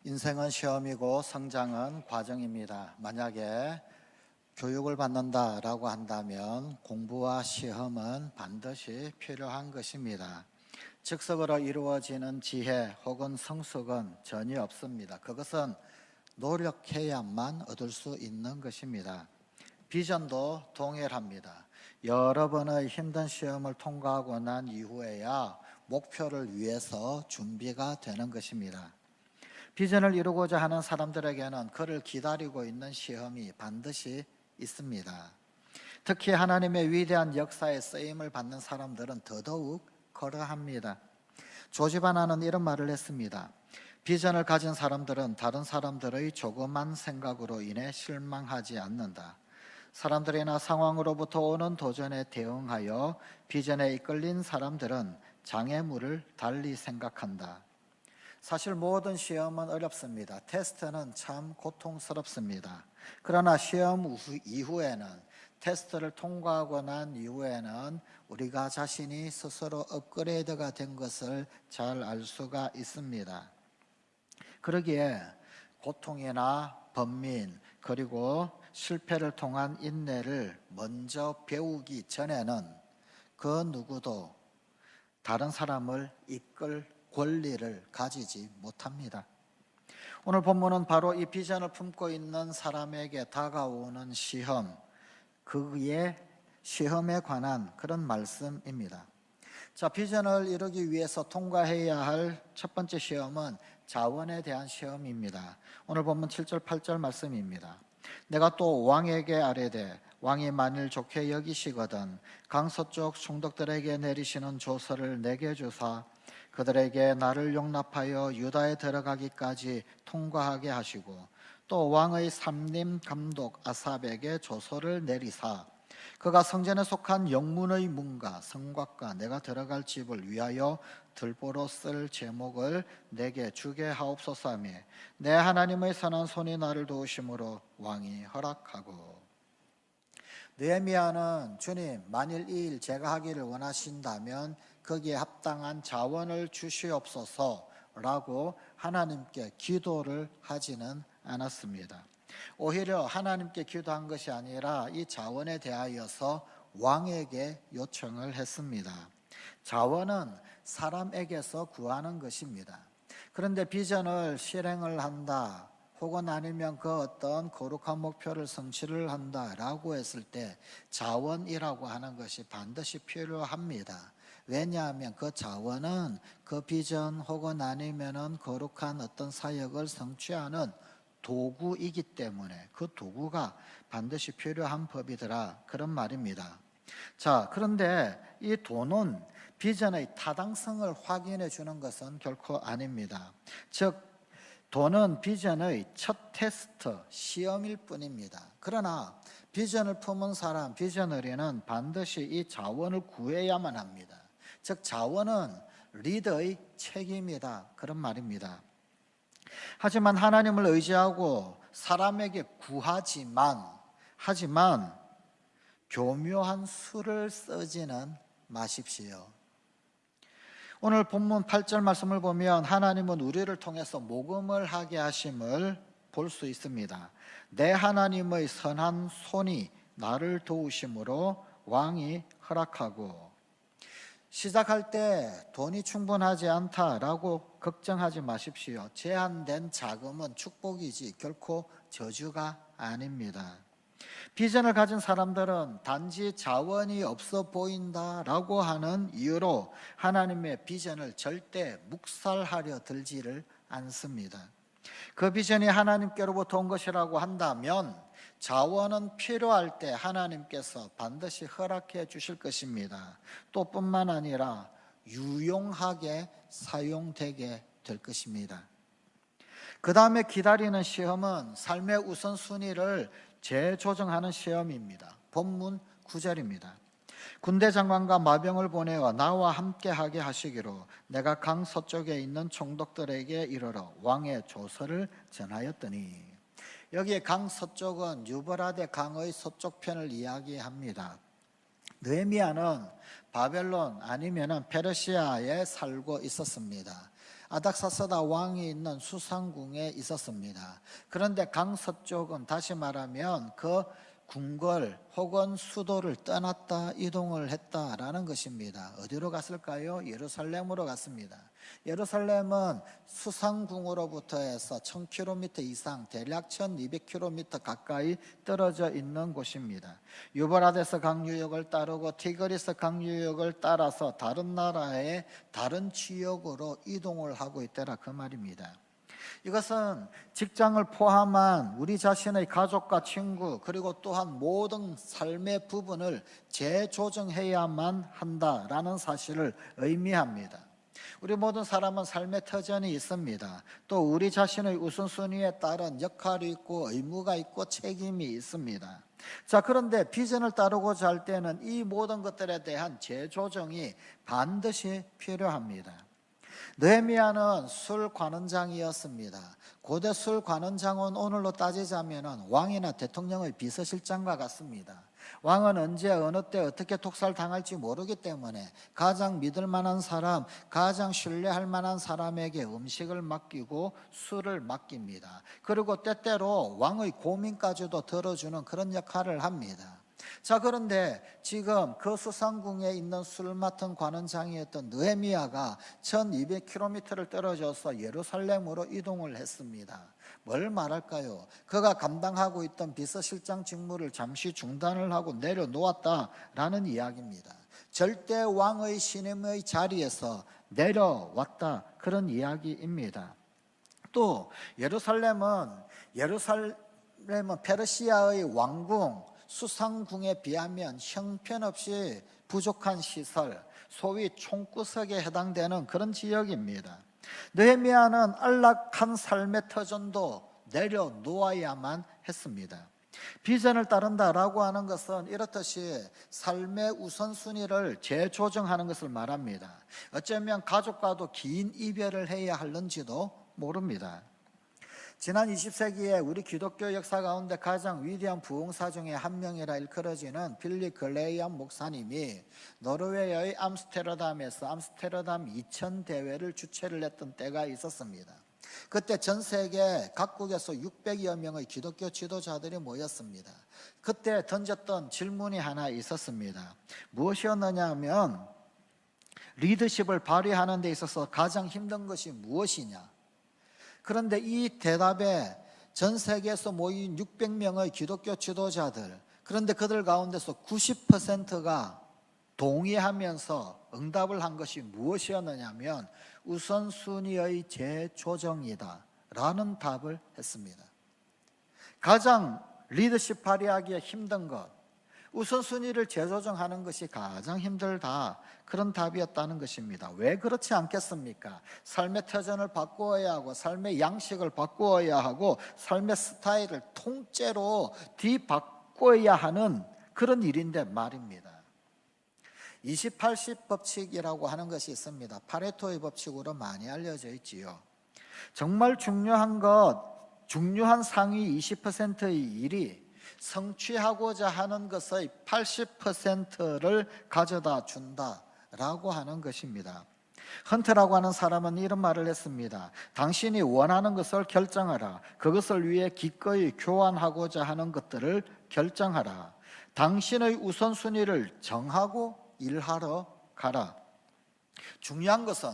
인생은 시험이고 성장은 과정입니다. 만약에 교육을 받는다라고 한다면 공부와 시험은 반드시 필요한 것입니다. 즉석으로 이루어지는 지혜 혹은 성숙은 전혀 없습니다. 그것은 노력해야만 얻을 수 있는 것입니다. 비전도 동일합니다. 여러 번의 힘든 시험을 통과하고 난 이후에야 목표를 위해서 준비가 되는 것입니다. 비전을 이루고자 하는 사람들에게는 그를 기다리고 있는 시험이 반드시 있습니다. 특히 하나님의 위대한 역사에 쓰임을 받는 사람들은 더더욱 그러합니다. 조지바나는 이런 말을 했습니다. 비전을 가진 사람들은 다른 사람들의 조그만 생각으로 인해 실망하지 않는다. 사람들이나 상황으로부터 오는 도전에 대응하여 비전에 이끌린 사람들은 장애물을 달리 생각한다. 사실 모든 시험은 어렵습니다. 테스트는 참 고통스럽습니다. 그러나 시험 이후에는, 테스트를 통과하고 난 이후에는 우리가 자신이 스스로 업그레이드가 된 것을 잘 알 수가 있습니다. 그러기에 고통이나 번민 그리고 실패를 통한 인내를 먼저 배우기 전에는 그 누구도 다른 사람을 이끌 권리를 가지지 못합니다. 오늘 본문은 바로 이 비전을 품고 있는 사람에게 다가오는 시험, 그의 시험에 관한 그런 말씀입니다. 자, 비전을 이루기 위해서 통과해야 할 첫 번째 시험은 자원에 대한 시험입니다. 오늘 본문 7절 8절 말씀입니다. 내가 또 왕에게 아뢰되 왕이 만일 좋게 여기시거든 강서쪽 총독들에게 내리시는 조서를 내게 주사 그들에게 나를 용납하여 유다에 들어가기까지 통과하게 하시고 또 왕의 삼림 감독 아삽에게 조서를 내리사 그가 성전에 속한 영문의 문과 성곽과 내가 들어갈 집을 위하여 들보로 쓸 제목을 내게 주게 하옵소서하며 내 하나님의 선한 손이 나를 도우심으로 왕이 허락하고. 느헤미야는 주님, 만일 이 일 제가 하기를 원하신다면 거기에 합당한 자원을 주시옵소서라고 하나님께 기도를 하지는 않았습니다. 오히려 하나님께 기도한 것이 아니라 이 자원에 대하여서 왕에게 요청을 했습니다. 자원은 사람에게서 구하는 것입니다. 그런데 비전을 실행을 한다 혹은 아니면 그 어떤 거룩한 목표를 성취를 한다라고 했을 때 자원이라고 하는 것이 반드시 필요합니다. 왜냐하면 그 자원은 그 비전 혹은 아니면은 거룩한 어떤 사역을 성취하는 도구이기 때문에 그 도구가 반드시 필요한 법이더라, 그런 말입니다. 자, 그런데 이 돈은 비전의 타당성을 확인해 주는 것은 결코 아닙니다. 즉 돈은 비전의 첫 테스트, 시험일 뿐입니다. 그러나 비전을 품은 사람, 비전어리는 반드시 이 자원을 구해야만 합니다. 즉 자원은 리더의 책임이다, 그런 말입니다. 하지만 하나님을 의지하고 사람에게 하지만 교묘한 수를 쓰지는 마십시오. 오늘 본문 8절 말씀을 보면 하나님은 우리를 통해서 모금을 하게 하심을 볼 수 있습니다. 내 하나님의 선한 손이 나를 도우심으로 왕이 허락하고. 시작할 때 돈이 충분하지 않다라고 걱정하지 마십시오. 제한된 자금은 축복이지 결코 저주가 아닙니다. 비전을 가진 사람들은 단지 자원이 없어 보인다라고 하는 이유로 하나님의 비전을 절대 묵살하려 들지를 않습니다. 그 비전이 하나님께로부터 온 것이라고 한다면 자원은 필요할 때 하나님께서 반드시 허락해 주실 것입니다. 또 뿐만 아니라 유용하게 사용되게 될 것입니다. 그 다음에 기다리는 시험은 삶의 우선순위를 재조정하는 시험입니다. 본문 9절입니다. 군대 장관과 마병을 보내어 나와 함께하게 하시기로 내가 강 서쪽에 있는 총독들에게 이르러 왕의 조서를 전하였더니. 여기에 강 서쪽은 유브라데 강의 서쪽 편을 이야기합니다. 느헤미야는 바벨론 아니면 페르시아에 살고 있었습니다. 아닥사스다 왕이 있는 수상궁에 있었습니다. 그런데 강서쪽은 다시 말하면 그 궁궐 혹은 수도를 떠났다 이동을 했다라는 것입니다. 어디로 갔을까요? 예루살렘으로 갔습니다. 예루살렘은 수상궁으로부터 해서 1000km 이상, 대략 1200km 가까이 떨어져 있는 곳입니다. 유브라데스 강유역을 따르고 티그리스 강유역을 따라서 다른 나라의 다른 지역으로 이동을 하고 있더라 그 말입니다. 이것은 직장을 포함한 우리 자신의 가족과 친구 그리고 또한 모든 삶의 부분을 재조정해야만 한다라는 사실을 의미합니다. 우리 모든 사람은 삶의 터전이 있습니다. 또 우리 자신의 우선순위에 따른 역할이 있고 의무가 있고 책임이 있습니다. 자, 그런데 비전을 따르고자 할 때는 이 모든 것들에 대한 재조정이 반드시 필요합니다. 느헤미야는 술관원장이었습니다. 고대 술관원장은 오늘로 따지자면 왕이나 대통령의 비서실장과 같습니다. 왕은 언제 어느 때 어떻게 독살당할지 모르기 때문에 가장 믿을 만한 사람, 가장 신뢰할 만한 사람에게 음식을 맡기고 술을 맡깁니다. 그리고 때때로 왕의 고민까지도 들어주는 그런 역할을 합니다. 자, 그런데 지금 그 수상궁에 있는 술 맡은 관원장이었던 느헤미야가 1200km를 떨어져서 예루살렘으로 이동을 했습니다. 뭘 말할까요? 그가 감당하고 있던 비서실장 직무를 잠시 중단을 하고 내려놓았다라는 이야기입니다. 절대 왕의 신임의 자리에서 내려왔다 그런 이야기입니다. 또 예루살렘은 페르시아의 왕궁 수상궁에 비하면 형편없이 부족한 시설, 소위 총구석에 해당되는 그런 지역입니다. 느헤미야는 안락한 삶의 터전도 내려놓아야만 했습니다. 비전을 따른다라고 하는 것은 이렇듯이 삶의 우선순위를 재조정하는 것을 말합니다. 어쩌면 가족과도 긴 이별을 해야 할는지도 모릅니다. 지난 20세기에 우리 기독교 역사 가운데 가장 위대한 부흥사 중에 한 명이라 일컬어지는 빌리 글레이엄 목사님이 노르웨이의 암스테르담에서 암스테르담 2000 대회를 주최를 했던 때가 있었습니다. 그때 전 세계 각국에서 600여 명의 기독교 지도자들이 모였습니다. 그때 던졌던 질문이 하나 있었습니다. 무엇이었느냐 하면 리더십을 발휘하는 데 있어서 가장 힘든 것이 무엇이냐? 그런데 이 대답에 전 세계에서 모인 600명의 기독교 지도자들, 그런데 그들 가운데서 90%가 동의하면서 응답을 한 것이 무엇이었느냐면 우선순위의 재조정이다 라는 답을 했습니다. 가장 리더십 발휘하기에 힘든 것, 우선순위를 재조정하는 것이 가장 힘들다 그런 답이었다는 것입니다. 왜 그렇지 않겠습니까? 삶의 터전을 바꾸어야 하고 삶의 양식을 바꾸어야 하고 삶의 스타일을 통째로 뒤바꿔야 하는 그런 일인데 말입니다. 20-80 법칙이라고 하는 것이 있습니다. 파레토의 법칙으로 많이 알려져 있지요. 정말 중요한 상위 20%의 일이 성취하고자 하는 것의 80%를 가져다 준다라고 하는 것입니다. 헌트라고 하는 사람은 이런 말을 했습니다. 당신이 원하는 것을 결정하라. 그것을 위해 기꺼이 교환하고자 하는 것들을 결정하라. 당신의 우선순위를 정하고 일하러 가라. 중요한 것은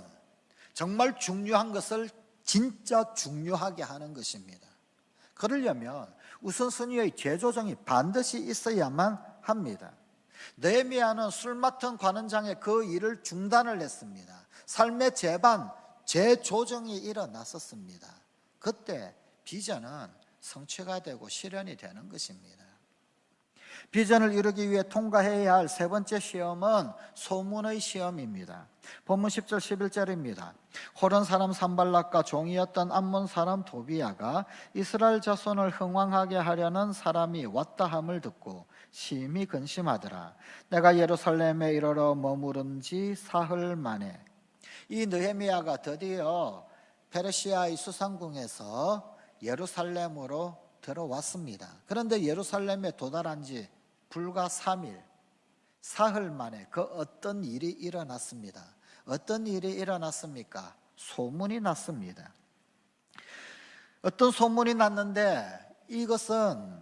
정말 중요한 것을 진짜 중요하게 하는 것입니다. 그러려면 우선순위의 재조정이 반드시 있어야만 합니다. 느헤미야는 술 맡은 관원장의 그 일을 중단을 했습니다. 삶의 재조정이 일어났었습니다. 그때 비전은 성취가 되고 실현이 되는 것입니다. 비전을 이루기 위해 통과해야 할 세 번째 시험은 소문의 시험입니다. 본문 10절 11절입니다. 호론 사람 산발락과 종이었던 암몬 사람 도비야가 이스라엘 자손을 흥왕하게 하려는 사람이 왔다 함을 듣고 심히 근심하더라. 내가 예루살렘에 이르러 머무른 지 사흘 만에. 이 느헤미야가 드디어 페르시아의 수상궁에서 예루살렘으로 들어왔습니다. 그런데 예루살렘에 도달한 지 불과 3일, 사흘 만에 그 어떤 일이 일어났습니다. 어떤 일이 일어났습니까? 소문이 났습니다. 어떤 소문이 났는데 이것은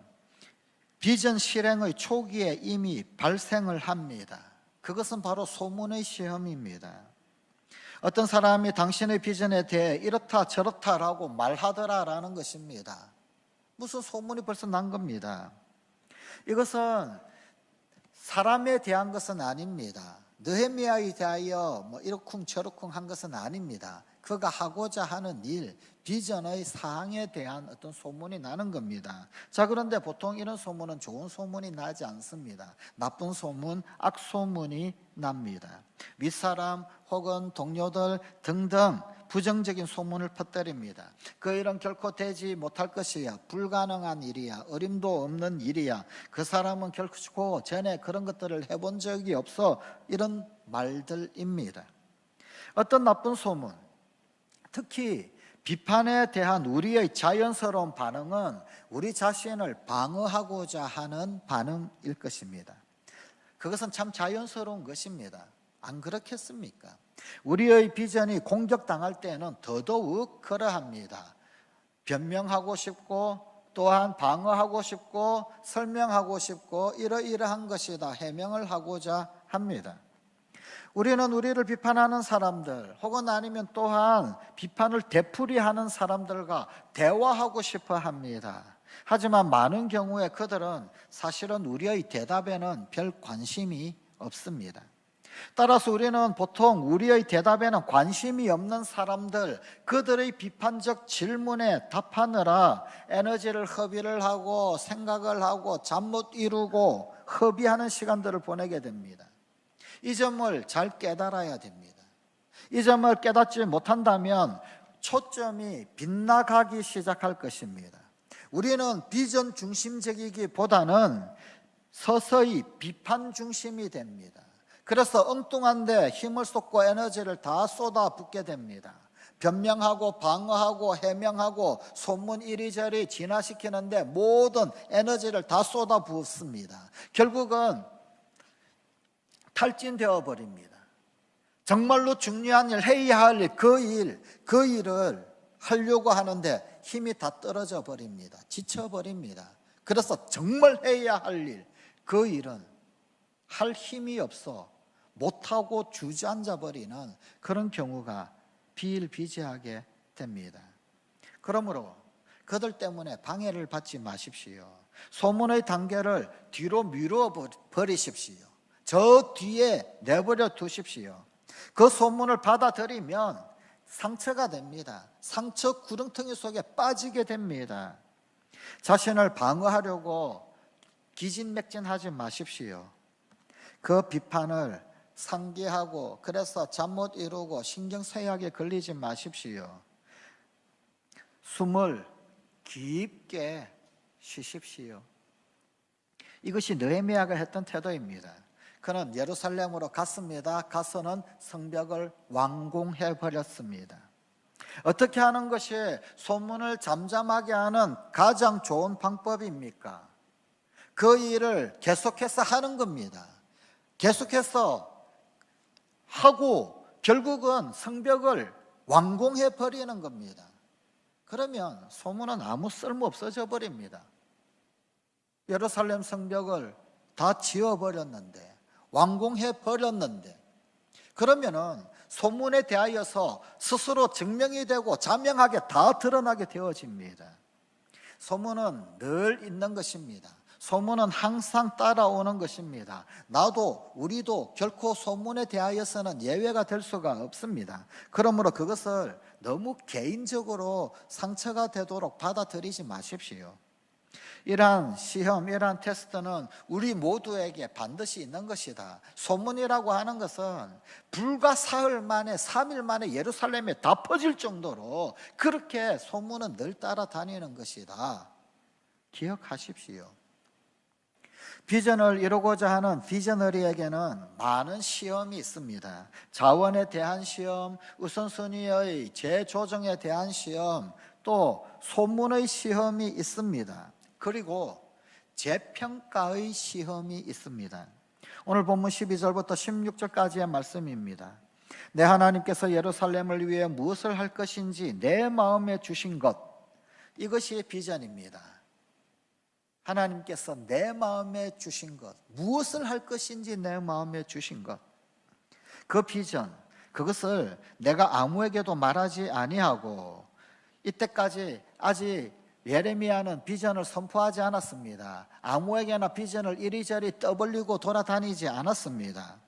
비전 실행의 초기에 이미 발생을 합니다. 그것은 바로 소문의 시험입니다. 어떤 사람이 당신의 비전에 대해 이렇다 저렇다라고 말하더라라는 것입니다. 무슨 소문이 벌써 난 겁니다. 이것은 사람에 대한 것은 아닙니다. 느헤미야에 대하여 이러쿵 저러쿵 한 것은 아닙니다. 그가 하고자 하는 일, 비전의 사항에 대한 어떤 소문이 나는 겁니다. 자, 그런데 보통 이런 소문은 좋은 소문이 나지 않습니다. 나쁜 소문, 악소문이 납니다. 윗사람 혹은 동료들 등등 부정적인 소문을 퍼뜨립니다. 그 일은 결코 되지 못할 것이야, 불가능한 일이야, 어림도 없는 일이야, 그 사람은 결코 전에 그런 것들을 해본 적이 없어, 이런 말들입니다. 어떤 나쁜 소문, 특히 비판에 대한 우리의 자연스러운 반응은 우리 자신을 방어하고자 하는 반응일 것입니다. 그것은 참 자연스러운 것입니다. 안 그렇겠습니까? 우리의 비전이 공격당할 때는 더더욱 그러합니다. 변명하고 싶고 또한 방어하고 싶고 설명하고 싶고 이러이러한 것이다 해명을 하고자 합니다. 우리는 우리를 비판하는 사람들 혹은 아니면 또한 비판을 되풀이하는 사람들과 대화하고 싶어 합니다. 하지만 많은 경우에 그들은 사실은 우리의 대답에는 별 관심이 없습니다. 따라서 우리는 보통 우리의 대답에는 관심이 없는 사람들, 그들의 비판적 질문에 답하느라 에너지를 허비를 하고 생각을 하고 잠 못 이루고 허비하는 시간들을 보내게 됩니다. 이 점을 잘 깨달아야 됩니다. 이 점을 깨닫지 못한다면 초점이 빗나가기 시작할 것입니다. 우리는 비전 중심적이기보다는 서서히 비판 중심이 됩니다. 그래서 엉뚱한데 힘을 쏟고 에너지를 다 쏟아붓게 됩니다. 변명하고 방어하고 해명하고 소문 이리저리 진화시키는데 모든 에너지를 다 쏟아붓습니다. 결국은 탈진되어 버립니다. 정말로 중요한 일, 해야 할 일, 그 일을 하려고 하는데 힘이 다 떨어져 버립니다. 지쳐버립니다. 그래서 정말 해야 할 일, 그 일은 할 힘이 없어 못하고 주저앉아 버리는 그런 경우가 비일비재하게 됩니다. 그러므로 그들 때문에 방해를 받지 마십시오. 소문의 단계를 뒤로 미루어 버리십시오. 저 뒤에 내버려 두십시오. 그 소문을 받아들이면 상처가 됩니다. 상처 구렁텅이 속에 빠지게 됩니다. 자신을 방어하려고 기진맥진하지 마십시오. 그 비판을 상기하고 그래서 잠 못 이루고 신경쇠약에 걸리지 마십시오. 숨을 깊게 쉬십시오. 이것이 느헤미야가 했던 태도입니다. 그는 예루살렘으로 갔습니다. 가서는 성벽을 완공해 버렸습니다. 어떻게 하는 것이 소문을 잠잠하게 하는 가장 좋은 방법입니까? 그 일을 계속해서 하는 겁니다. 계속해서 하고 결국은 성벽을 완공해 버리는 겁니다. 그러면 소문은 아무 쓸모 없어져 버립니다. 예루살렘 성벽을 다 지어버렸는데, 완공해 버렸는데, 그러면은 소문에 대하여서 스스로 증명이 되고 자명하게 다 드러나게 되어집니다. 소문은 늘 있는 것입니다. 소문은 항상 따라오는 것입니다. 나도 우리도 결코 소문에 대하여서는 예외가 될 수가 없습니다. 그러므로 그것을 너무 개인적으로 상처가 되도록 받아들이지 마십시오. 이러한 시험, 이러한 테스트는 우리 모두에게 반드시 있는 것이다. 소문이라고 하는 것은 불과 사흘 만에 3일 만에 예루살렘에 다 퍼질 정도로 그렇게 소문은 늘 따라다니는 것이다. 기억하십시오. 비전을 이루고자 하는 비저너리에게는 많은 시험이 있습니다. 자원에 대한 시험, 우선순위의 재조정에 대한 시험, 또 소문의 시험이 있습니다. 그리고 재평가의 시험이 있습니다. 오늘 본문 12절부터 16절까지의 말씀입니다. 내 하나님께서 예루살렘을 위해 무엇을 할 것인지 내 마음에 주신 것, 이것이 비전입니다. 하나님께서 내 마음에 주신 것, 무엇을 할 것인지 내 마음에 주신 것, 그 비전, 그것을 내가 아무에게도 말하지 아니하고 이때까지 아직 예레미야는 비전을 선포하지 않았습니다. 아무에게나 비전을 이리저리 떠벌리고 돌아다니지 않았습니다.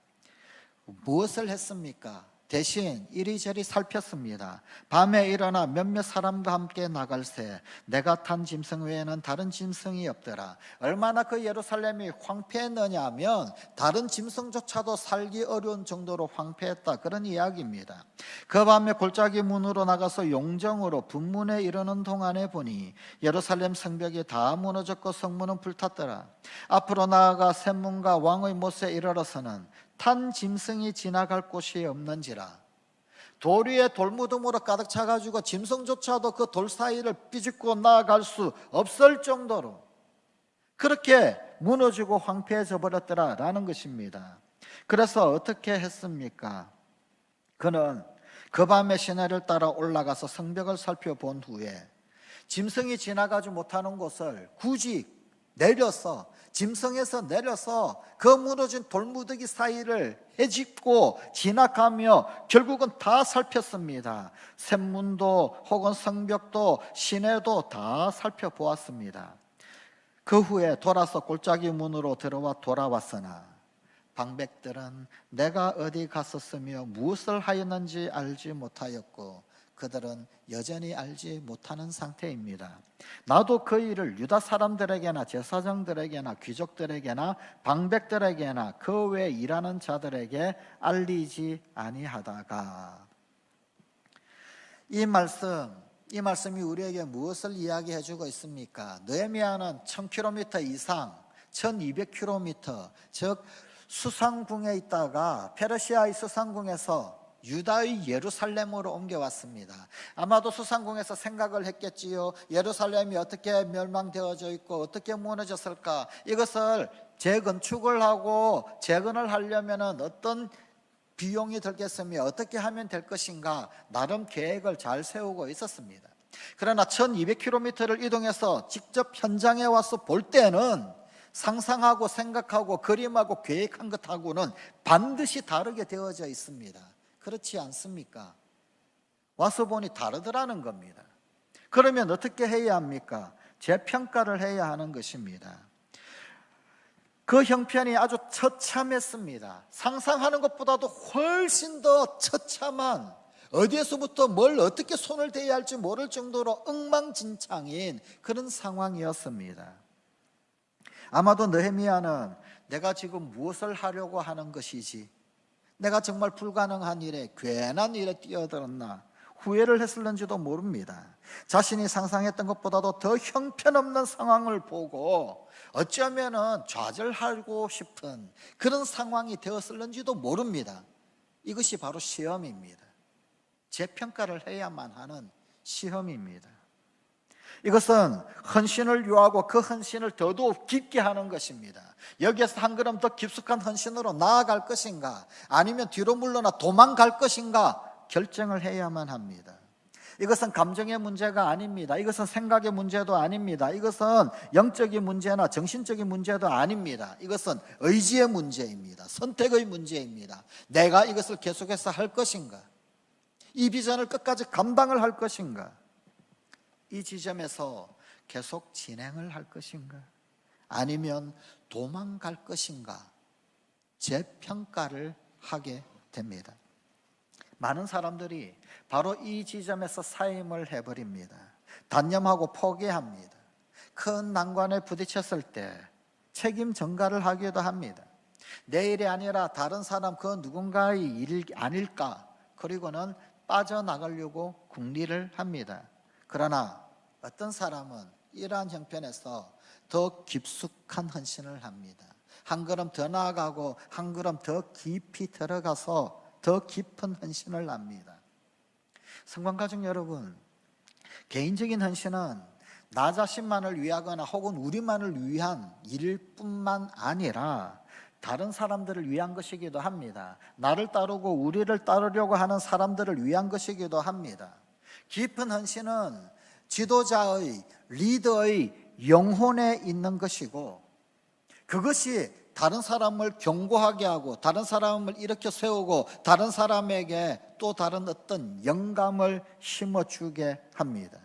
무엇을 했습니까? 대신 이리저리 살폈습니다. 밤에 일어나 몇몇 사람과 함께 나갈새 내가 탄 짐승 외에는 다른 짐승이 없더라. 얼마나 그 예루살렘이 황폐했느냐 하면 다른 짐승조차도 살기 어려운 정도로 황폐했다, 그런 이야기입니다. 그 밤에 골짜기 문으로 나가서 용정으로 분문에 이르는 동안에 보니 예루살렘 성벽이 다 무너졌고 성문은 불탔더라. 앞으로 나아가 샘문과 왕의 못에 이르러서는 탄 짐승이 지나갈 곳이 없는지라. 돌 위에 돌무덤으로 가득 차가지고 짐승조차도 그 돌 사이를 비집고 나아갈 수 없을 정도로 그렇게 무너지고 황폐해져 버렸더라라는 것입니다. 그래서 어떻게 했습니까? 그는 그 밤에 시내를 따라 올라가서 성벽을 살펴본 후에 짐승이 지나가지 못하는 곳을 굳이 내려서, 짐승에서 내려서 그 무너진 돌무더기 사이를 헤집고 지나가며 결국은 다 살폈습니다. 샘문도 혹은 성벽도 시내도 다 살펴보았습니다. 그 후에 돌아서 골짜기 문으로 들어와 돌아왔으나 방백들은 내가 어디 갔었으며 무엇을 하였는지 알지 못하였고 그들은 여전히 알지 못하는 상태입니다. 나도 그 일을 유다 사람들에게나 제사장들에게나 귀족들에게나 방백들에게나 그 외에 일하는 자들에게 알리지 아니하다가. 이 말씀이 우리에게 무엇을 이야기해 주고 있습니까? 느헤미야는 1000km 이상, 1200km, 즉 수상궁에 있다가 페르시아의 수상궁에서 유다의 예루살렘으로 옮겨왔습니다. 아마도 수상궁에서 생각을 했겠지요. 예루살렘이 어떻게 멸망되어져 있고 어떻게 무너졌을까? 이것을 재건축을 하고 재건을 하려면 어떤 비용이 들겠으며 어떻게 하면 될 것인가? 나름 계획을 잘 세우고 있었습니다. 그러나 1200km를 이동해서 직접 현장에 와서 볼 때는 상상하고 생각하고 그림하고 계획한 것하고는 반드시 다르게 되어져 있습니다. 그렇지 않습니까? 와서 보니 다르더라는 겁니다. 그러면 어떻게 해야 합니까? 재평가를 해야 하는 것입니다. 그 형편이 아주 처참했습니다. 상상하는 것보다도 훨씬 더 처참한, 어디에서부터 뭘 어떻게 손을 대야 할지 모를 정도로 엉망진창인 그런 상황이었습니다. 아마도 느헤미야는 내가 지금 무엇을 하려고 하는 것이지, 내가 정말 불가능한 일에, 괜한 일에 뛰어들었나 후회를 했을는지도 모릅니다. 자신이 상상했던 것보다도 더 형편없는 상황을 보고 어쩌면 좌절하고 싶은 그런 상황이 되었을는지도 모릅니다. 이것이 바로 시험입니다. 재평가를 해야만 하는 시험입니다. 이것은 헌신을 요하고 그 헌신을 더더욱 깊게 하는 것입니다. 여기에서 한 걸음 더 깊숙한 헌신으로 나아갈 것인가, 아니면 뒤로 물러나 도망갈 것인가 결정을 해야만 합니다. 이것은 감정의 문제가 아닙니다. 이것은 생각의 문제도 아닙니다. 이것은 영적인 문제나 정신적인 문제도 아닙니다. 이것은 의지의 문제입니다. 선택의 문제입니다. 내가 이것을 계속해서 할 것인가, 이 비전을 끝까지 감당을 할 것인가, 이 지점에서 계속 진행을 할 것인가, 아니면 도망갈 것인가, 재평가를 하게 됩니다. 많은 사람들이 바로 이 지점에서 사임을 해버립니다. 단념하고 포기합니다. 큰 난관에 부딪혔을 때 책임 전가를 하기도 합니다. 내 일이 아니라 다른 사람 그 누군가의 일 아닐까, 그리고는 빠져나가려고 궁리를 합니다. 그러나 어떤 사람은 이러한 형편에서 더 깊숙한 헌신을 합니다. 한 걸음 더 나아가고 한 걸음 더 깊이 들어가서 더 깊은 헌신을 합니다. 성관가족 여러분, 개인적인 헌신은 나 자신만을 위하거나 혹은 우리만을 위한 일일 뿐만 아니라 다른 사람들을 위한 것이기도 합니다. 나를 따르고 우리를 따르려고 하는 사람들을 위한 것이기도 합니다. 깊은 헌신은 지도자의, 리더의 영혼에 있는 것이고, 그것이 다른 사람을 견고하게 하고 다른 사람을 일으켜 세우고 다른 사람에게 또 다른 어떤 영감을 심어주게 합니다.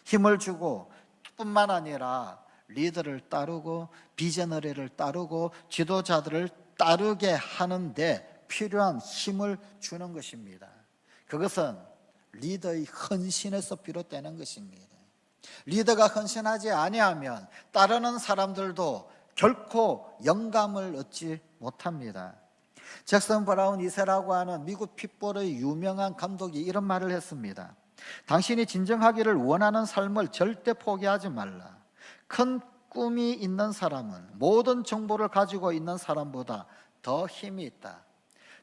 힘을 주고 뿐만 아니라 리더를 따르고 비저너리를 따르고 지도자들을 따르게 하는데 필요한 힘을 주는 것입니다. 그것은 리더의 헌신에서 비롯되는 것입니다. 리더가 헌신하지 아니하면 따르는 사람들도 결코 영감을 얻지 못합니다. 잭슨 브라운 2세라고 하는 미국 핏볼의 유명한 감독이 이런 말을 했습니다. 당신이 진정하기를 원하는 삶을 절대 포기하지 말라. 큰 꿈이 있는 사람은 모든 정보를 가지고 있는 사람보다 더 힘이 있다.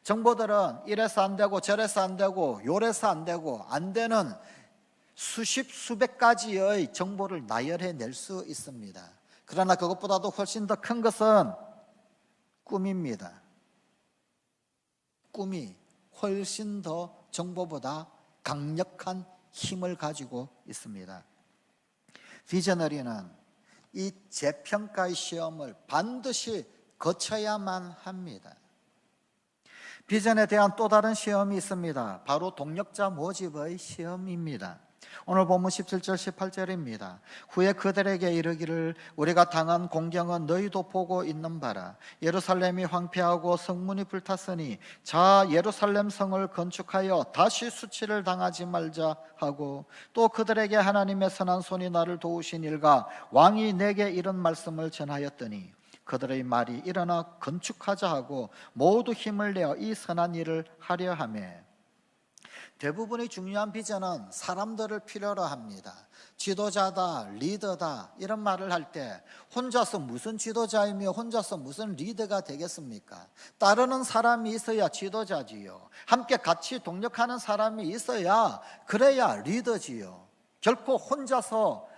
정보들은 이래서 안 되고 저래서 안 되고 요래서 안 되고 안 되는 수십 수백 가지의 정보를 나열해낼 수 있습니다. 그러나 그것보다도 훨씬 더 큰 것은 꿈입니다. 꿈이 훨씬 더 정보보다 강력한 힘을 가지고 있습니다. 비저너리는 이 재평가의 시험을 반드시 거쳐야만 합니다. 비전에 대한 또 다른 시험이 있습니다. 바로 동력자 모집의 시험입니다. 오늘 본문 17절 18절입니다. 후에 그들에게 이르기를 우리가 당한 공경은 너희도 보고 있는 바라. 예루살렘이 황폐하고 성문이 불탔으니 자 예루살렘 성을 건축하여 다시 수치를 당하지 말자 하고, 또 그들에게 하나님의 선한 손이 나를 도우신 일과 왕이 내게 이런 말씀을 전하였더니 그들의 말이 일어나 건축하자 하고 모두 힘을 내어 이 선한 일을 하려 하매. 대부분의 중요한 비전은 사람들을 필요로 합니다. 지도자다, 리더다 이런 말을 할 때 혼자서 무슨 지도자이며 혼자서 무슨 리더가 되겠습니까? 따르는 사람이 있어야 지도자지요. 함께 같이 동력하는 사람이 있어야 그래야 리더지요. 결코 혼자서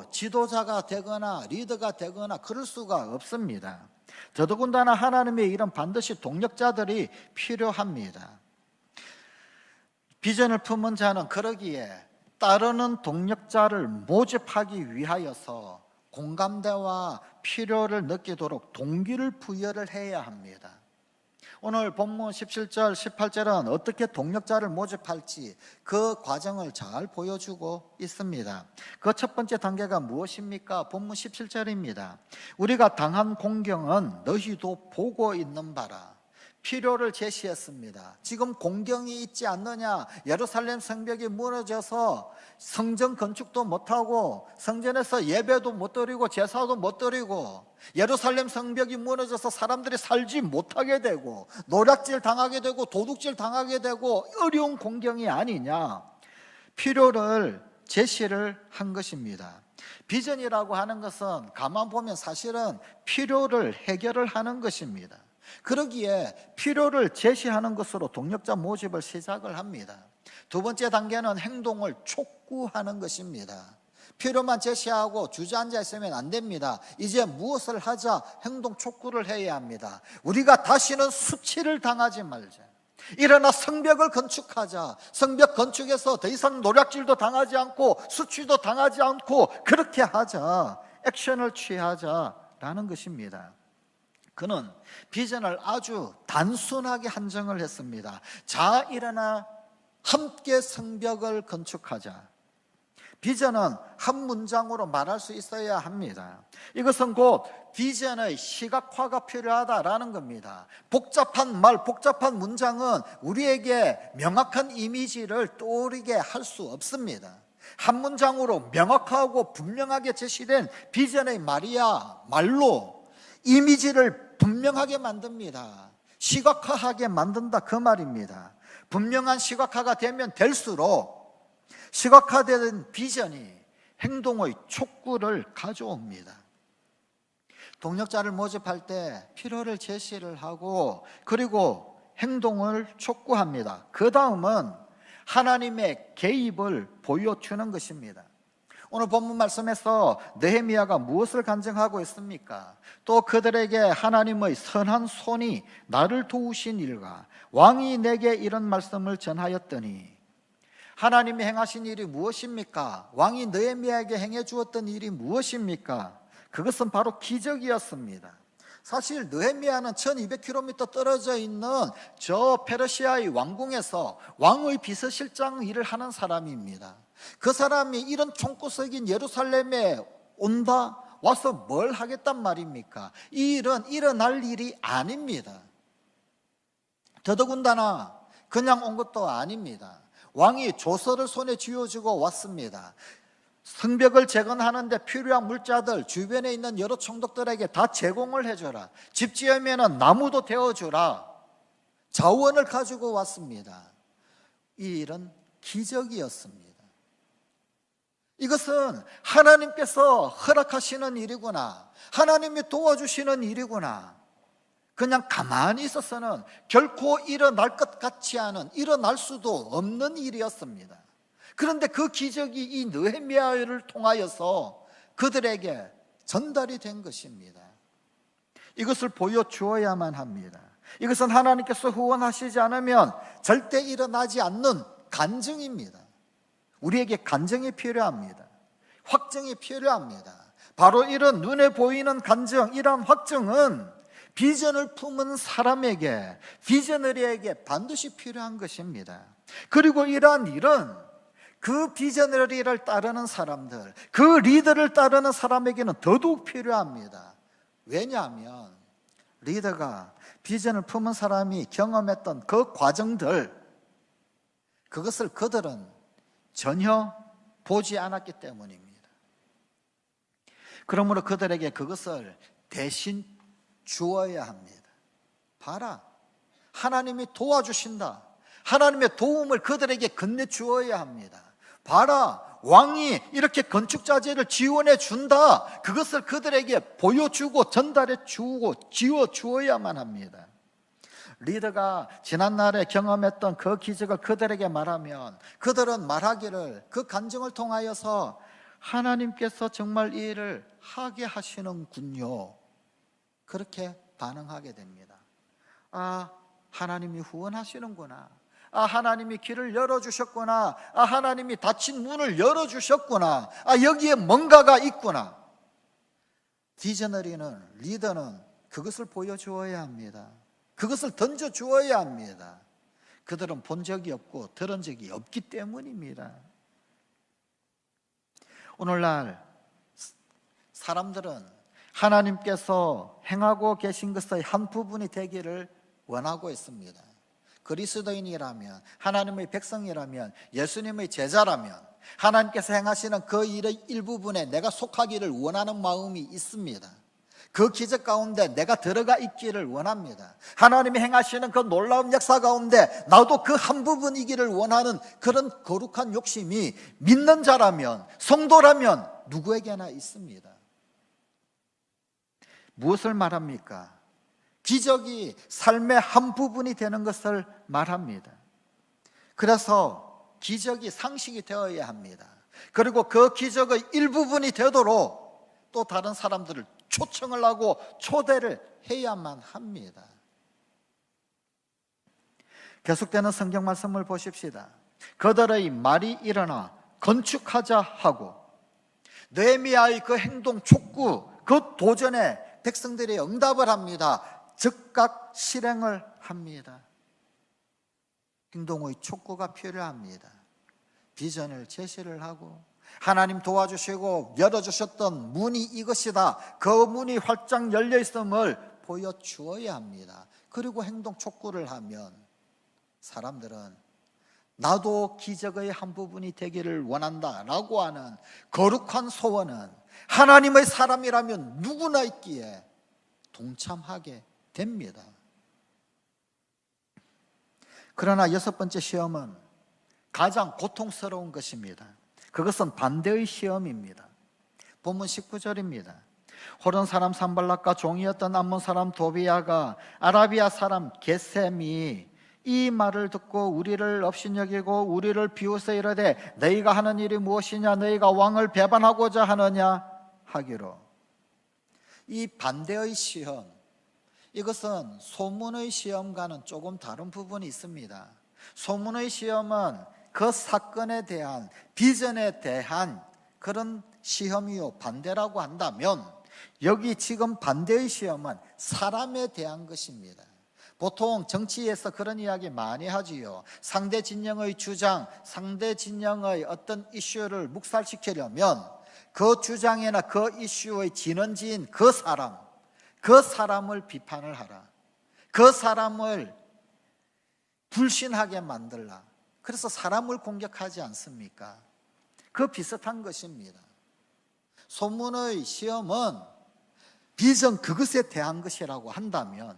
지도자가 되거나 리더가 되거나 그럴 수가 없습니다. 더더군다나 하나님의 일은 반드시 동력자들이 필요합니다. 비전을 품은 자는 그러기에 따르는 동력자를 모집하기 위하여서 공감대와 필요를 느끼도록 동기를 부여를 해야 합니다. 오늘 본문 17절, 18절은 어떻게 동력자를 모집할지 그 과정을 잘 보여주고 있습니다. 그 첫 번째 단계가 무엇입니까? 본문 17절입니다. 우리가 당한 공경은 너희도 보고 있는 바라. 필요를 제시했습니다. 지금 공경이 있지 않느냐? 예루살렘 성벽이 무너져서 성전 건축도 못하고 성전에서 예배도 못 드리고 제사도 못 드리고 예루살렘 성벽이 무너져서 사람들이 살지 못하게 되고 노략질 당하게 되고 도둑질 당하게 되고 어려운 공경이 아니냐? 필요를 제시를 한 것입니다. 비전이라고 하는 것은 가만 보면 사실은 필요를 해결을 하는 것입니다. 그러기에 필요를 제시하는 것으로 동력자 모집을 시작을 합니다. 두 번째 단계는 행동을 촉구하는 것입니다. 필요만 제시하고 주저앉아 있으면 안 됩니다. 이제 무엇을 하자? 행동 촉구를 해야 합니다. 우리가 다시는 수치를 당하지 말자. 일어나 성벽을 건축하자. 성벽 건축에서 더 이상 노략질도 당하지 않고 수치도 당하지 않고 그렇게 하자. 액션을 취하자라는 것입니다. 그는 비전을 아주 단순하게 한정을 했습니다. 자, 일어나 함께 성벽을 건축하자. 비전은 한 문장으로 말할 수 있어야 합니다. 이것은 곧 비전의 시각화가 필요하다라는 겁니다. 복잡한 말, 복잡한 문장은 우리에게 명확한 이미지를 떠오르게 할 수 없습니다. 한 문장으로 명확하고 분명하게 제시된 비전의 말로 이미지를 분명하게 만듭니다. 시각화하게 만든다 그 말입니다. 분명한 시각화가 되면 될수록 시각화된 비전이 행동의 촉구를 가져옵니다. 동력자를 모집할 때 필요를 제시를 하고 그리고 행동을 촉구합니다. 그 다음은 하나님의 개입을 보여주는 것입니다. 오늘 본문 말씀에서 느헤미야가 무엇을 간증하고 있습니까? 또 그들에게 하나님의 선한 손이 나를 도우신 일과 왕이 내게 이런 말씀을 전하였더니, 하나님이 행하신 일이 무엇입니까? 왕이 느헤미야에게 행해 주었던 일이 무엇입니까? 그것은 바로 기적이었습니다. 사실 느헤미야는 1200km 떨어져 있는 저 페르시아의 왕궁에서 왕의 비서실장 일을 하는 사람입니다. 그 사람이 이런 총구석인 예루살렘에 온다? 와서 뭘 하겠단 말입니까? 이 일은 일어날 일이 아닙니다. 더더군다나 그냥 온 것도 아닙니다. 왕이 조서를 손에 쥐어주고 왔습니다. 성벽을 재건하는데 필요한 물자들 주변에 있는 여러 총독들에게 다 제공을 해줘라. 집 지으면 나무도 태워주라. 자원을 가지고 왔습니다. 이 일은 기적이었습니다. 이것은 하나님께서 허락하시는 일이구나, 하나님이 도와주시는 일이구나, 그냥 가만히 있어서는 결코 일어날 것 같지 않은, 일어날 수도 없는 일이었습니다. 그런데 그 기적이 이 느헤미야를 통하여서 그들에게 전달이 된 것입니다. 이것을 보여주어야만 합니다. 이것은 하나님께서 후원하시지 않으면 절대 일어나지 않는 간증입니다. 우리에게 간증이 필요합니다. 확증이 필요합니다. 바로 이런 눈에 보이는 간증, 이러한 확증은 비전을 품은 사람에게, 비저너리에게 반드시 필요한 것입니다. 그리고 이러한 일은 그 비저너리를 따르는 사람들, 그 리더를 따르는 사람에게는 더더욱 필요합니다. 왜냐하면 리더가, 비전을 품은 사람이 경험했던 그 과정들, 그것을 그들은 전혀 보지 않았기 때문입니다. 그러므로 그들에게 그것을 대신 주어야 합니다. 봐라, 하나님이 도와주신다. 하나님의 도움을 그들에게 건네주어야 합니다. 봐라, 왕이 이렇게 건축자재를 지원해 준다. 그것을 그들에게 보여주고 전달해 주고 지어주어야만 합니다. 리더가 지난날에 경험했던 그 기적을 그들에게 말하면 그들은 말하기를, 그 간증을 통하여서 하나님께서 정말 이 일을 하게 하시는군요, 그렇게 반응하게 됩니다. 아, 하나님이 후원하시는구나. 아, 하나님이 길을 열어주셨구나. 아, 하나님이 닫힌 문을 열어주셨구나. 아, 여기에 뭔가가 있구나. 비저너리는, 리더는 그것을 보여주어야 합니다. 그것을 던져주어야 합니다. 그들은 본 적이 없고 들은 적이 없기 때문입니다. 오늘날 사람들은 하나님께서 행하고 계신 것의 한 부분이 되기를 원하고 있습니다. 그리스도인이라면, 하나님의 백성이라면, 예수님의 제자라면 하나님께서 행하시는 그 일의 일부분에 내가 속하기를 원하는 마음이 있습니다. 그 기적 가운데 내가 들어가 있기를 원합니다. 하나님이 행하시는 그 놀라운 역사 가운데 나도 그 한 부분이기를 원하는 그런 거룩한 욕심이 믿는 자라면, 성도라면 누구에게나 있습니다. 무엇을 말합니까? 기적이 삶의 한 부분이 되는 것을 말합니다. 그래서 기적이 상식이 되어야 합니다. 그리고 그 기적의 일부분이 되도록 또 다른 사람들을 초청을 하고 초대를 해야만 합니다. 계속되는 성경 말씀을 보십시다. 그들의 말이 일어나 건축하자 하고, 느헤미야의 그 행동 촉구, 그 도전에 백성들이 응답을 합니다. 즉각 실행을 합니다. 행동의 촉구가 필요합니다. 비전을 제시를 하고 하나님 도와주시고 열어주셨던 문이 이것이다, 그 문이 활짝 열려있음을 보여주어야 합니다. 그리고 행동 촉구를 하면 사람들은 나도 기적의 한 부분이 되기를 원한다 라고 하는 거룩한 소원은 하나님의 사람이라면 누구나 있기에 동참하게 됩니다. 그러나 여섯 번째 시험은 가장 고통스러운 것입니다. 그것은 반대의 시험입니다. 본문 19절입니다. 호른 사람 산발락과 종이었던 암몬 사람 도비야가 아라비아 사람 게셈이 이 말을 듣고 우리를 업신여기고 우리를 비웃어 이르되 너희가 하는 일이 무엇이냐? 너희가 왕을 배반하고자 하느냐? 하기로. 이 반대의 시험, 이것은 소문의 시험과는 조금 다른 부분이 있습니다. 소문의 시험은 그 사건에 대한 비전에 대한 그런 시험이요, 반대라고 한다면, 여기 지금 반대의 시험은 사람에 대한 것입니다. 보통 정치에서 그런 이야기 많이 하지요. 상대 진영의 주장, 상대 진영의 어떤 이슈를 묵살시키려면 그 주장이나 그 이슈의 진원지인 그 사람을 비판을 하라. 그 사람을 불신하게 만들라. 그래서 사람을 공격하지 않습니까? 그 비슷한 것입니다. 소문의 시험은 비전 그것에 대한 것이라고 한다면,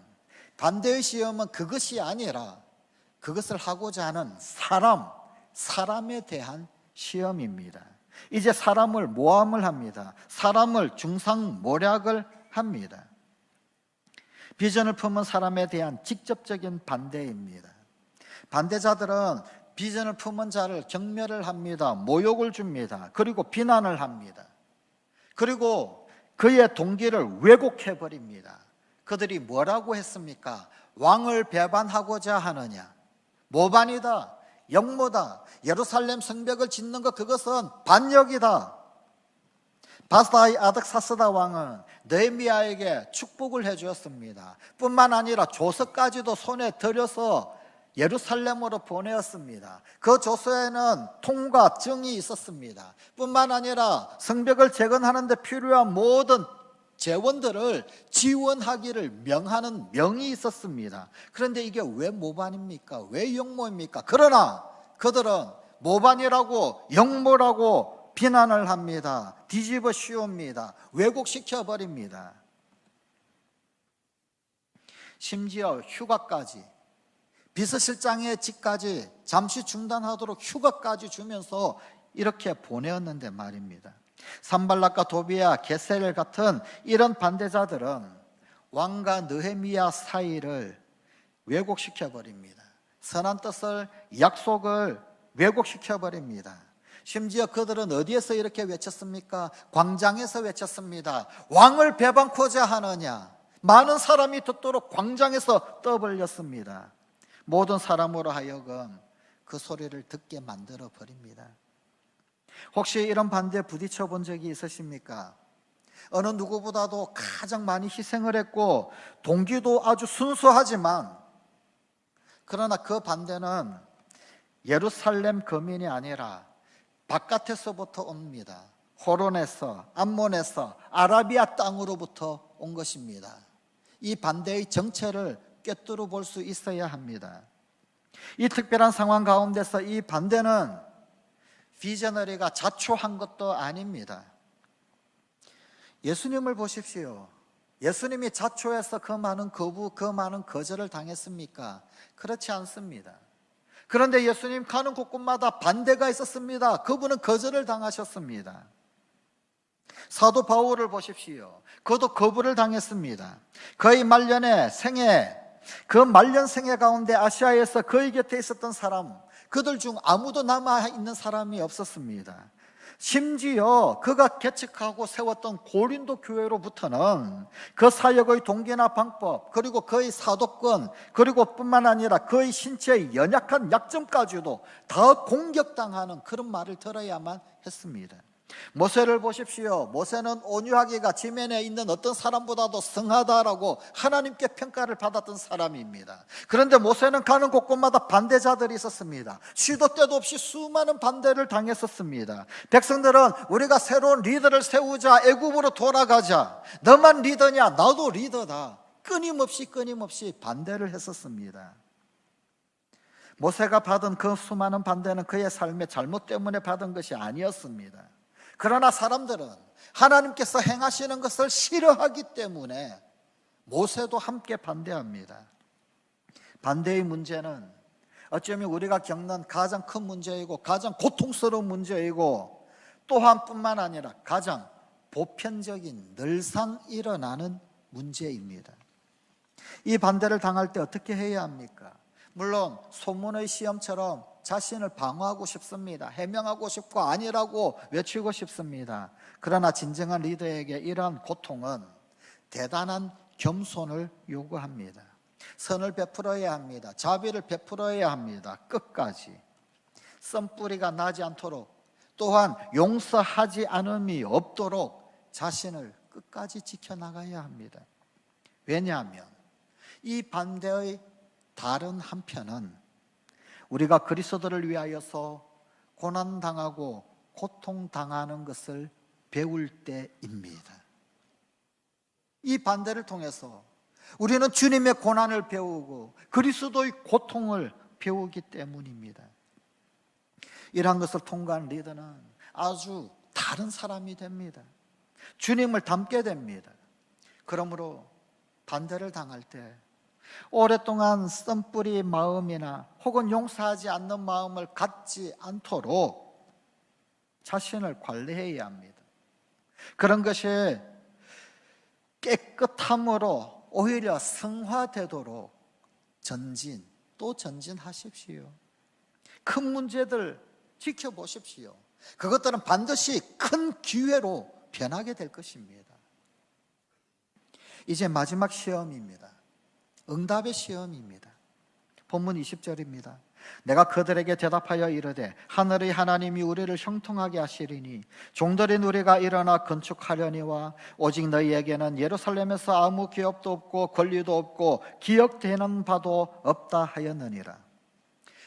반대의 시험은 그것이 아니라 그것을 하고자 하는 사람에 대한 시험입니다. 이제 사람을 모함을 합니다. 사람을 중상모략을 합니다. 비전을 품은 사람에 대한 직접적인 반대입니다. 반대자들은 비전을 품은 자를 경멸을 합니다. 모욕을 줍니다. 그리고 비난을 합니다. 그리고 그의 동기를 왜곡해버립니다. 그들이 뭐라고 했습니까? 왕을 배반하고자 하느냐? 모반이다, 역모다, 예루살렘 성벽을 짓는 것 그것은 반역이다. 바사의 아들 사스다 왕은 느헤미야에게 축복을 해주었습니다. 뿐만 아니라 조서까지도 손에 들여서 예루살렘으로 보내었습니다. 그 조서에는 통과 증이 있었습니다. 뿐만 아니라 성벽을 재건하는 데 필요한 모든 재원들을 지원하기를 명하는 명이 있었습니다. 그런데 이게 왜 모반입니까? 왜 역모입니까? 그러나 그들은 모반이라고 역모라고 비난을 합니다. 뒤집어 씌웁니다. 왜곡시켜 버립니다. 심지어 휴가까지, 비서실장의 직까지 잠시 중단하도록 휴가까지 주면서 이렇게 보내었는데 말입니다. 산발락과 도비야, 게셀 같은 이런 반대자들은 왕과 느헤미야 사이를 왜곡시켜 버립니다. 선한 뜻을, 약속을 왜곡시켜 버립니다. 심지어 그들은 어디에서 이렇게 외쳤습니까? 광장에서 외쳤습니다. 왕을 배반코자 하느냐? 많은 사람이 듣도록 광장에서 떠벌렸습니다. 모든 사람으로 하여금 그 소리를 듣게 만들어 버립니다. 혹시 이런 반대에 부딪혀 본 적이 있으십니까? 어느 누구보다도 가장 많이 희생을 했고 동기도 아주 순수하지만, 그러나 그 반대는 예루살렘 거민이 아니라 바깥에서부터 옵니다. 호론에서, 암몬에서, 아라비아 땅으로부터 온 것입니다. 이 반대의 정체를 꿰뚫어 볼 수 있어야 합니다. 이 특별한 상황 가운데서 이 반대는 비저너리가 자초한 것도 아닙니다. 예수님을 보십시오. 예수님이 자초해서 그 많은 거부, 그 많은 거절을 당했습니까? 그렇지 않습니다. 그런데 예수님 가는 곳곳마다 반대가 있었습니다. 그분은 거절을 당하셨습니다. 사도 바울을 보십시오. 그도 거부를 당했습니다. 그의 말년의 생애, 그 말년 생애 가운데 아시아에서 그의 곁에 있었던 사람, 그들 중 아무도 남아있는 사람이 없었습니다. 심지어 그가 개척하고 세웠던 고린도 교회로부터는 그 사역의 동기나 방법, 그리고 그의 사도권, 그리고 뿐만 아니라 그의 신체의 연약한 약점까지도 다 공격당하는 그런 말을 들어야만 했습니다. 모세를 보십시오. 모세는 온유하기가 지면에 있는 어떤 사람보다도 성하다라고 하나님께 평가를 받았던 사람입니다. 그런데 모세는 가는 곳곳마다 반대자들이 있었습니다. 시도 때도 없이 수많은 반대를 당했었습니다. 백성들은 우리가 새로운 리더를 세우자, 애굽으로 돌아가자, 너만 리더냐? 나도 리더다. 끊임없이 반대를 했었습니다. 모세가 받은 그 수많은 반대는 그의 삶의 잘못 때문에 받은 것이 아니었습니다. 그러나 사람들은 하나님께서 행하시는 것을 싫어하기 때문에 모세도 함께 반대합니다. 반대의 문제는 어쩌면 우리가 겪는 가장 큰 문제이고 가장 고통스러운 문제이고, 또한 뿐만 아니라 가장 보편적인 늘상 일어나는 문제입니다. 이 반대를 당할 때 어떻게 해야 합니까? 물론 소문의 시험처럼 자신을 방어하고 싶습니다. 해명하고 싶고 아니라고 외치고 싶습니다. 그러나 진정한 리더에게 이러한 고통은 대단한 겸손을 요구합니다. 선을 베풀어야 합니다. 자비를 베풀어야 합니다. 끝까지 썸뿌리가 나지 않도록, 또한 용서하지 않음이 없도록 자신을 끝까지 지켜나가야 합니다. 왜냐하면 이 반대의 다른 한편은 우리가 그리스도를 위하여서 고난당하고 고통당하는 것을 배울 때입니다. 이 반대를 통해서 우리는 주님의 고난을 배우고 그리스도의 고통을 배우기 때문입니다. 이러한 것을 통과한 리더는 아주 다른 사람이 됩니다. 주님을 닮게 됩니다. 그러므로 반대를 당할 때 오랫동안 썸뿌리 마음이나 혹은 용서하지 않는 마음을 갖지 않도록 자신을 관리해야 합니다. 그런 것이 깨끗함으로 오히려 성화되도록 또 전진하십시오. 큰 문제들 지켜보십시오. 그것들은 반드시 큰 기회로 변하게 될 것입니다. 이제 마지막 시험입니다. 응답의 시험입니다. 본문 20절입니다. 내가 그들에게 대답하여 이르되 하늘의 하나님이 우리를 형통하게 하시리니 종들인 우리가 일어나 건축하려니와 오직 너희에게는 예루살렘에서 아무 기업도 없고 권리도 없고 기억되는 바도 없다 하였느니라.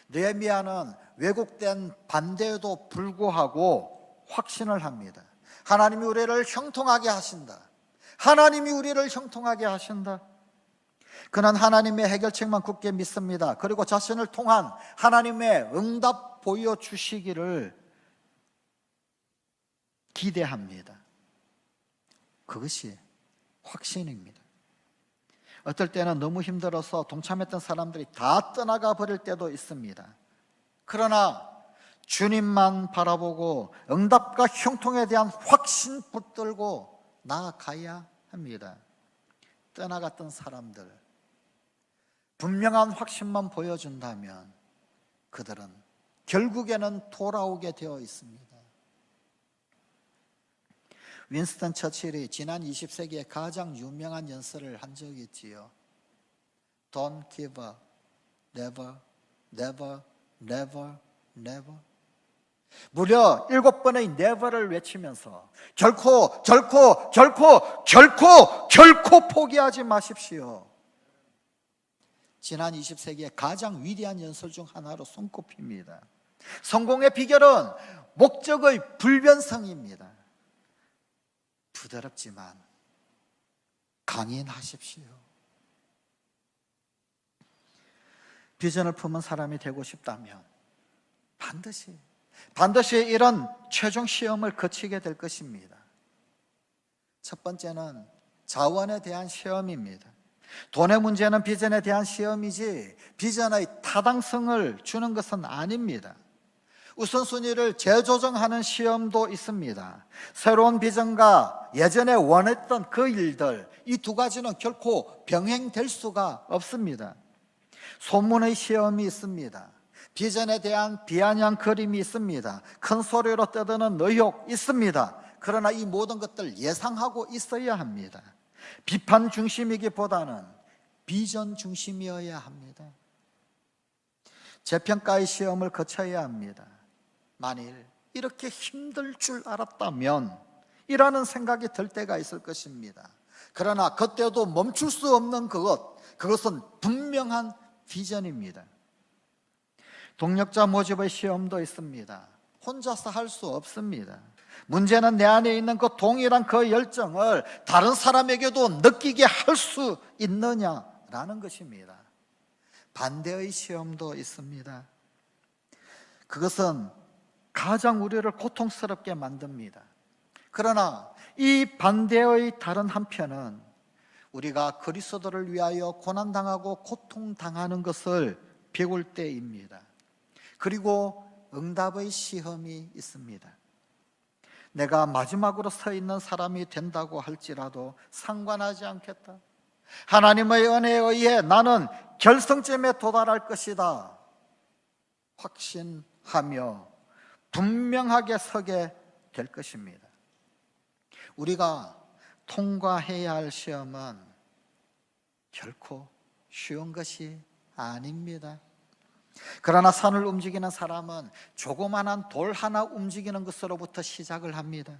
느헤미야는 왜곡된 반대에도 불구하고 확신을 합니다. 하나님이 우리를 형통하게 하신다. 하나님이 우리를 형통하게 하신다. 그는 하나님의 해결책만 굳게 믿습니다. 그리고 자신을 통한 하나님의 응답 보여주시기를 기대합니다. 그것이 확신입니다. 어떨 때는 너무 힘들어서 동참했던 사람들이 다 떠나가 버릴 때도 있습니다. 그러나 주님만 바라보고 응답과 형통에 대한 확신 붙들고 나아가야 합니다. 떠나갔던 사람들, 분명한 확신만 보여준다면 그들은 결국에는 돌아오게 되어 있습니다. 윈스턴 처칠이 지난 20세기에 가장 유명한 연설을 한 적이 있지요. Don't give up. Never, never, never, never. 무려 7번의 never를 외치면서 결코 포기하지 마십시오. 지난 20세기의 가장 위대한 연설 중 하나로 손꼽힙니다. 성공의 비결은 목적의 불변성입니다. 부드럽지만 강인하십시오. 비전을 품은 사람이 되고 싶다면 반드시 이런 최종 시험을 거치게 될 것입니다. 첫 번째는 자원에 대한 시험입니다. 돈의 문제는 비전에 대한 시험이지 비전의 타당성을 주는 것은 아닙니다. 우선순위를 재조정하는 시험도 있습니다. 새로운 비전과 예전에 원했던 그 일들, 이 두 가지는 결코 병행될 수가 없습니다. 소문의 시험이 있습니다. 비전에 대한 비아냥 그림이 있습니다. 큰 소리로 떠드는 의혹 있습니다. 그러나 이 모든 것들 예상하고 있어야 합니다. 비판 중심이기보다는 비전 중심이어야 합니다. 재평가의 시험을 거쳐야 합니다. 만일 이렇게 힘들 줄 알았다면 이라는 생각이 들 때가 있을 것입니다. 그러나 그때도 멈출 수 없는 그것은 분명한 비전입니다. 동력자 모집의 시험도 있습니다. 혼자서 할 수 없습니다. 문제는 내 안에 있는 그 동일한 그 열정을 다른 사람에게도 느끼게 할 수 있느냐라는 것입니다. 반대의 시험도 있습니다. 그것은 가장 우리를 고통스럽게 만듭니다. 그러나 이 반대의 다른 한편은 우리가 그리스도를 위하여 고난당하고 고통당하는 것을 배울 때입니다. 그리고 응답의 시험이 있습니다. 내가 마지막으로 서 있는 사람이 된다고 할지라도 상관하지 않겠다. 하나님의 은혜에 의해 나는 결승점에 도달할 것이다 확신하며 분명하게 서게 될 것입니다. 우리가 통과해야 할 시험은 결코 쉬운 것이 아닙니다. 그러나 산을 움직이는 사람은 조그마한 돌 하나 움직이는 것으로부터 시작을 합니다.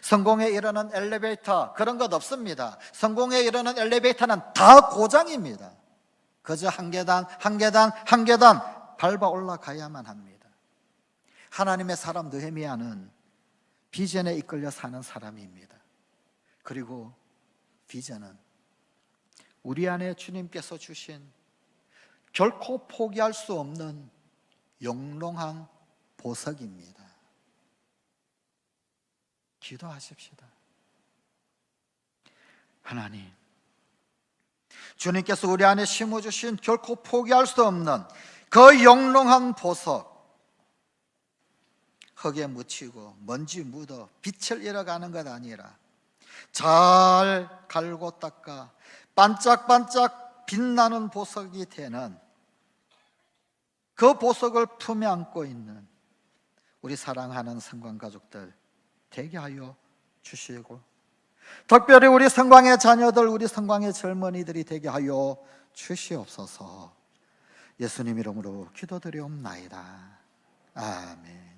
성공에 이르는 엘리베이터 그런 것 없습니다. 성공에 이르는 엘리베이터는 다 고장입니다. 그저 한 계단 한 계단 한 계단 밟아 올라가야만 합니다. 하나님의 사람 느헤미야는 비전에 이끌려 사는 사람입니다. 그리고 비전은 우리 안에 주님께서 주신 결코 포기할 수 없는 영롱한 보석입니다. 기도하십시다. 하나님, 주님께서 우리 안에 심어주신 결코 포기할 수 없는 그 영롱한 보석, 흙에 묻히고 먼지 묻어 빛을 잃어가는 것 아니라 잘 갈고 닦아 반짝반짝 빛나는 보석이 되는 그 보석을 품에 안고 있는 우리 사랑하는 성광가족들 되게 하여 주시고, 특별히 우리 성광의 자녀들, 우리 성광의 젊은이들이 되게 하여 주시옵소서. 예수님 이름으로 기도드리옵나이다. 아멘.